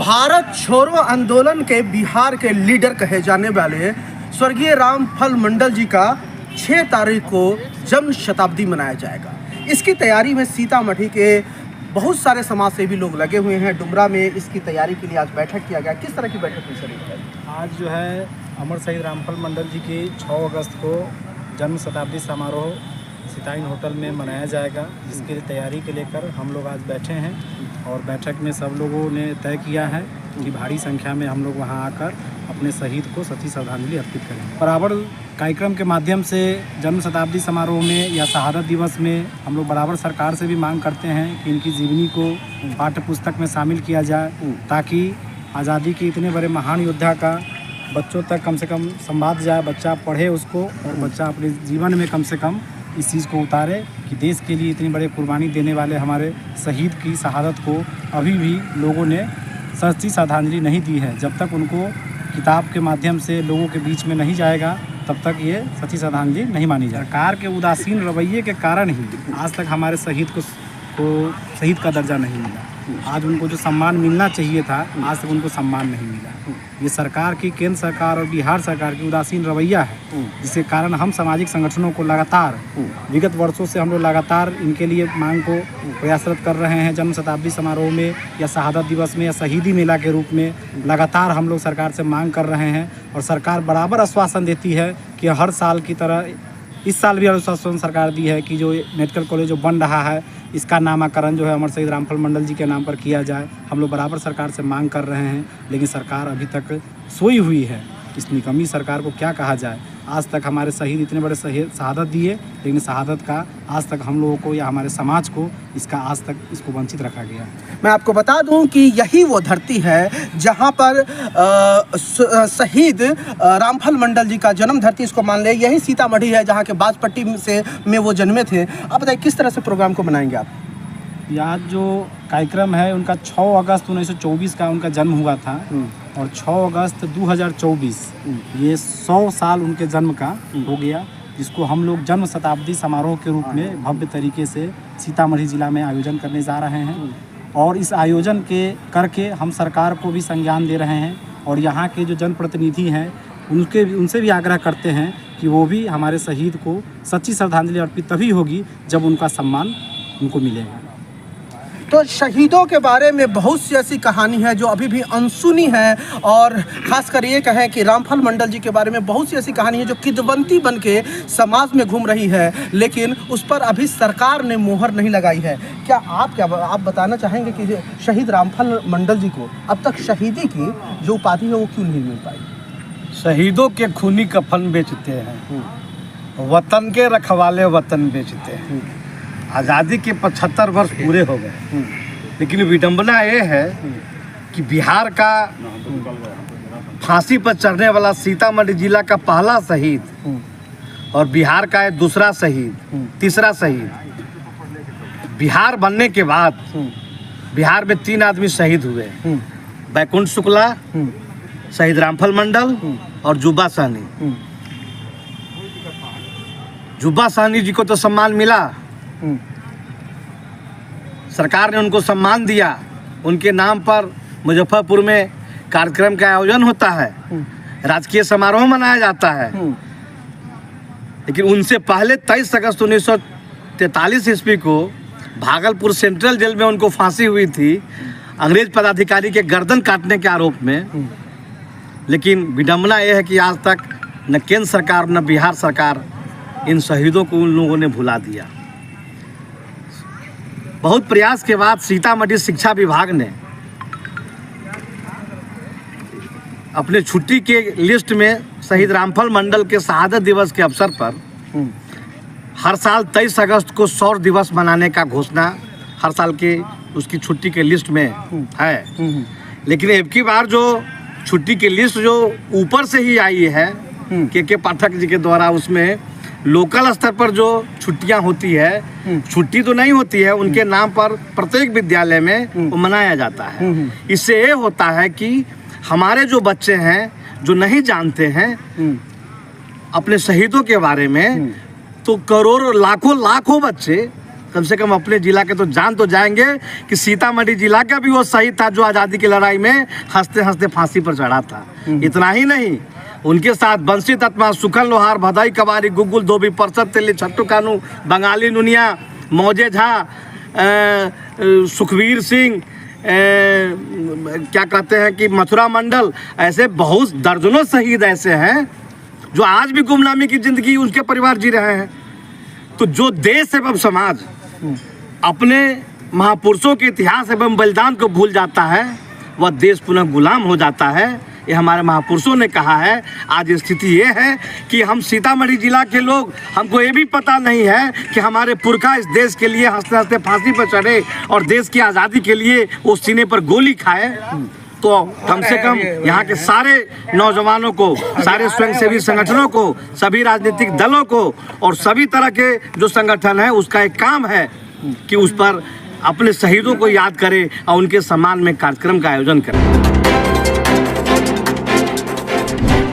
भारत छोड़ो आंदोलन के बिहार के लीडर कहे जाने वाले स्वर्गीय रामफल मंडल जी का 6 तारीख को जन्म शताब्दी मनाया जाएगा। इसकी तैयारी में सीतामढ़ी के बहुत सारे समाज सेवी लोग लगे हुए हैं। डुमरा में इसकी तैयारी के लिए आज बैठक किया गया। किस तरह की बैठक हुई सर? आज जो है अमर शहीद रामफल मंडल जी की 6 अगस्त को जन्म शताब्दी समारोह सिताइन होटल में मनाया जाएगा, जिसकी तैयारी के लेकर हम लोग आज बैठे हैं। और बैठक में सब लोगों ने तय किया है कि भारी संख्या में हम लोग वहां आकर अपने शहीद को सच्ची श्रद्धांजलि अर्पित करेंगे। बराबर कार्यक्रम के माध्यम से जन्म शताब्दी समारोह में या शहादत दिवस में हम लोग बराबर सरकार से भी मांग करते हैं कि इनकी जीवनी को पाठ्य पुस्तक में शामिल किया जाए, ताकि आज़ादी के इतने बड़े महान योद्धा का बच्चों तक कम से कम संवाद जाए, बच्चा पढ़े उसको और बच्चा अपने जीवन में कम से कम इस चीज़ को उतारे कि देश के लिए इतनी बड़े कुर्बानी देने वाले हमारे शहीद की शहादत को अभी भी लोगों ने सच्ची श्रद्धांजलि नहीं दी है। जब तक उनको किताब के माध्यम से लोगों के बीच में नहीं जाएगा, तब तक ये सच्ची श्रद्धांजलि नहीं मानी जाए। सरकार के उदासीन रवैये के कारण ही आज तक हमारे शहीद को शहीद का दर्जा नहीं मिला। आज उनको जो सम्मान मिलना चाहिए था, आज तक उनको सम्मान नहीं मिला। ये सरकार की, केंद्र सरकार और बिहार सरकार की उदासीन रवैया है, जिसके कारण हम सामाजिक संगठनों को लगातार विगत वर्षों से हम लोग लगातार इनके लिए मांग को प्रयासरत कर रहे हैं। जन्म शताब्दी समारोह में या शहादत दिवस में या शहीदी मेला के रूप में लगातार हम लोग सरकार से मांग कर रहे हैं। और सरकार बराबर आश्वासन देती है कि हर साल की तरह इस साल भी आश्वासन सरकार दी है कि जो मेडिकल कॉलेज जो बन रहा है, इसका नामाकरण जो है अमर शहीद रामफल मंडल जी के नाम पर किया जाए। हम लोग बराबर सरकार से मांग कर रहे हैं, लेकिन सरकार अभी तक सोई हुई है। इस निकम्मी सरकार को क्या कहा जाए। आज तक हमारे शहीद इतने बड़े शहादत दिए, लेकिन शहादत का आज तक हम लोगों को या हमारे समाज को इसका आज तक इसको वंचित रखा गया। मैं आपको बता दूं कि यही वो धरती है जहां पर शहीद रामफल मंडल जी का जन्म धरती इसको मान ले, यही सीतामढ़ी है जहां के बाजपट्टी में वो जन्मे थे। आप बताइए किस तरह से प्रोग्राम को बनाएंगे आप? आज जो कार्यक्रम है उनका 6 अगस्त 1924 का उनका जन्म हुआ था और 6 अगस्त 2024 ये 100 साल उनके जन्म का हो गया, जिसको हम लोग जन्म शताब्दी समारोह के रूप में भव्य तरीके से सीतामढ़ी जिला में आयोजन करने जा रहे हैं। और इस आयोजन के करके हम सरकार को भी संज्ञान दे रहे हैं और यहाँ के जो जनप्रतिनिधि हैं उनसे भी आग्रह करते हैं कि वो भी हमारे शहीद को सच्ची श्रद्धांजलि अर्पित तभी होगी जब उनका सम्मान उनको मिलेगा। तो शहीदों के बारे में बहुत सी ऐसी कहानी है जो अभी भी अनसुनी है, और खासकर ये कहें कि रामफल मंडल जी के बारे में बहुत सी ऐसी कहानी है जो किदवंती बन के समाज में घूम रही है, लेकिन उस पर अभी सरकार ने मोहर नहीं लगाई है। क्या आप बताना चाहेंगे कि शहीद रामफल मंडल जी को अब तक शहीदी की जो उपाधि है वो क्यों नहीं मिल पाई? शहीदों के खूनी कफन बेचते हैं, वतन के रखवाले वतन बेचते हैं। आज़ादी के 75 वर्ष पूरे हो गए, लेकिन विडंबना ये है कि बिहार का फांसी पर चढ़ने वाला सीतामढ़ी जिला का पहला शहीद और बिहार का ये दूसरा शहीद, तीसरा शहीद, बिहार बनने के बाद बिहार में 3 आदमी शहीद हुए। बैकुंठ शुक्ला, शहीद रामफल मंडल और जुब्बा सहनी। जुब्बा सहनी जी को तो सम्मान मिला, सरकार ने उनको सम्मान दिया, उनके नाम पर मुजफ्फरपुर में कार्यक्रम का आयोजन होता है, राजकीय समारोह मनाया जाता है। लेकिन उनसे पहले 23 अगस्त 1943 ईस्वी को भागलपुर सेंट्रल जेल में उनको फांसी हुई थी अंग्रेज पदाधिकारी के गर्दन काटने के आरोप में। लेकिन विडंबना यह है कि आज तक न केंद्र सरकार न बिहार सरकार इन शहीदों को उन लोगों ने भुला दिया। बहुत प्रयास के बाद सीतामढ़ी शिक्षा विभाग ने अपने छुट्टी के लिस्ट में शहीद रामफल मंडल के शहादत दिवस के अवसर पर हर साल 23 अगस्त को शौर्य दिवस मनाने का घोषणा हर साल के उसकी छुट्टी के लिस्ट में है। लेकिन अब की बार जो छुट्टी की लिस्ट जो ऊपर से ही आई है के पाठक जी के द्वारा, उसमें लोकल स्तर पर जो छुट्टियां होती है, छुट्टी तो नहीं होती है, उनके नाम पर प्रत्येक विद्यालय में वो मनाया जाता है। इससे ये होता है कि हमारे जो बच्चे हैं जो नहीं जानते हैं अपने शहीदों के बारे में, तो करोड़ों लाखों बच्चे कम से कम अपने जिला के तो जान तो जाएंगे कि सीतामढ़ी जिला का भी वो शहीद था जो आज़ादी की लड़ाई में हंसते हंसते फांसी पर चढ़ा था। इतना ही नहीं, उनके साथ बंसी तत्मा, सुखन लोहार, भदाई कबारी, गुग्गुल धोबी, परसत तेली, छट्टू कानू, बंगाली नुनिया, मौजे झा, सुखवीर सिंह, क्या कहते हैं कि मथुरा मंडल, ऐसे बहुत दर्जनों शहीद ऐसे हैं जो आज भी गुमनामी की जिंदगी उनके परिवार जी रहे हैं। तो जो देश एवं समाज अपने महापुरुषों के इतिहास एवं बलिदान को भूल जाता है, वह देश पुनः गुलाम हो जाता है। ये हमारे महापुरुषों ने कहा है। आज स्थिति ये है कि हम सीतामढ़ी जिला के लोग, हमको ये भी पता नहीं है कि हमारे पुरखा इस देश के लिए हंसते हंसते फांसी पर चढ़े और देश की आज़ादी के लिए वो सीने पर गोली खाए। तो कम से कम यहाँ के सारे नौजवानों को, सारे स्वयंसेवी संगठनों को, सभी राजनीतिक दलों को और सभी तरह के जो संगठन है, उसका एक काम है कि उस पर अपने शहीदों को याद करें और उनके सम्मान में कार्यक्रम का आयोजन करें।